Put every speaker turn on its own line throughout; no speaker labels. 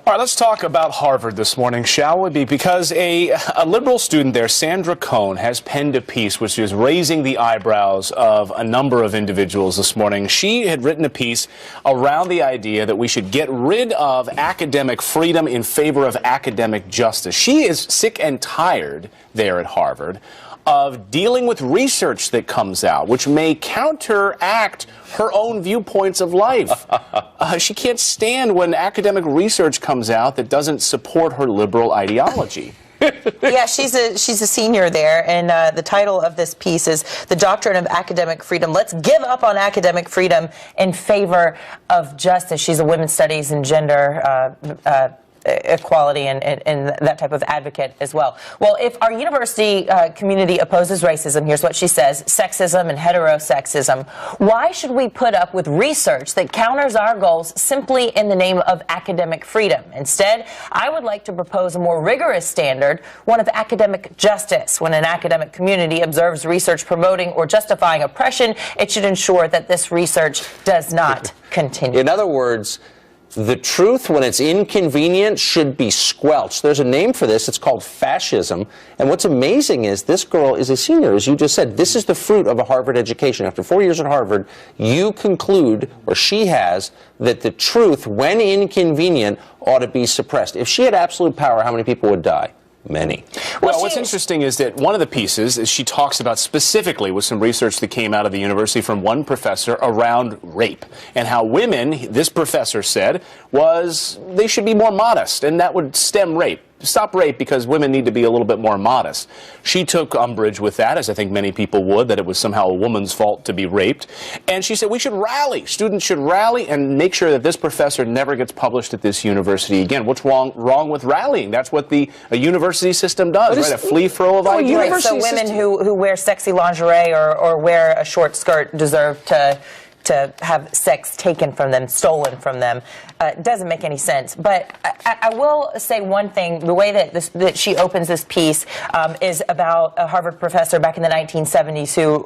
All right, let's talk about Harvard this morning, shall we? Because a liberal student there, Sandra Cohn, has penned a piece which is raising the eyebrows of a number of individuals this morning. She had written a piece around the idea that we should get rid of academic freedom in favor of academic justice. She is sick and tired there at Harvard of dealing with research that comes out, which may counteract her own viewpoints of life. She can't stand when academic research comes out that doesn't support her liberal ideology.
Yeah, she's a senior there, and the title of this piece is "The Doctrine of Academic Freedom. Let's give up on academic freedom in favor of justice." She's a women's studies and gender equality and that type of advocate as well. Well, if our university community opposes racism, here's what she says: sexism and heterosexism, why should we put up with research that counters our goals simply in the name of academic freedom? Instead, I would like to propose a more rigorous standard, one of academic justice. When an academic community observes research promoting or justifying oppression, it should ensure that this research does not continue.
In other words, the truth, when it's inconvenient, should be squelched. There's a name for this. It's called fascism. And what's amazing is this girl is a senior, as you just said. This is the fruit of a Harvard education. After 4 years at Harvard, you conclude, or she has, that the truth, when inconvenient, ought to be suppressed. If she had absolute power, how many people would die? Many.
Well, what's interesting is that one of the pieces is she talks about specifically with some research that came out of the university from one professor around rape and how women, this professor said, they should be more modest, and that would stem rape. Stop rape because women need to be a little bit more modest. She took umbrage with that, as I think many people would, that it was somehow a woman's fault to be raped. And she said we should rally. Students should rally and make sure that this professor never gets published at this university again. What's wrong with rallying? That's what a university system does, right? A free-for-all of ideas.
Right, so women who wear sexy lingerie or wear a short skirt deserve to have sex taken from them, stolen from them. Doesn't make any sense. But I will say one thing. The way that she opens this piece is about a Harvard professor back in the 1970s who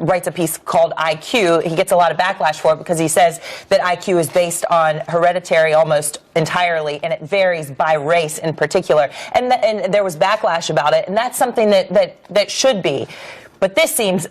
writes a piece called IQ. He gets a lot of backlash for it because he says that IQ is based on hereditary almost entirely, and it varies by race in particular. And there was backlash about it, and that's something that should be. But this seems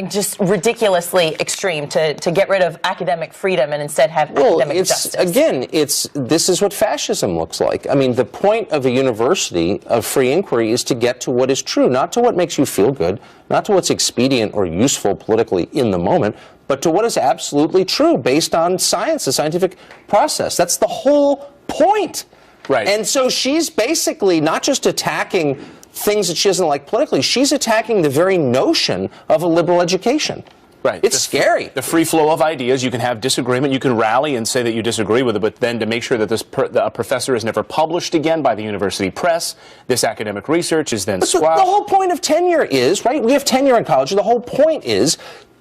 just ridiculously extreme to get rid of academic freedom and instead have academic justice.
Again, this is what fascism looks like. I mean, the point of a university of free inquiry is to get to what is true, not to what makes you feel good, not to what's expedient or useful politically in the moment, but to what is absolutely true based on science, the scientific process. That's the whole point.
Right.
And so she's basically not just attacking things that she doesn't like politically, she's attacking the very notion of a liberal education.
Right.
It's scary.
The free flow of ideas. You can have disagreement. You can rally and say that you disagree with it, but then to make sure that a professor is never published again by the university press, this academic research is then squashed.
The whole point of tenure is, right, we have tenure in college, the whole point is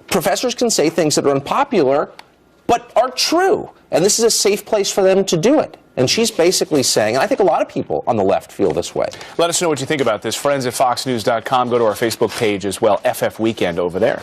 professors can say things that are unpopular but are true, and this is a safe place for them to do it. And she's basically saying, and I think a lot of people on the left feel this way.
Let us know what you think about this. Friends at FoxNews.com. Go to our Facebook page as well. FF Weekend over there.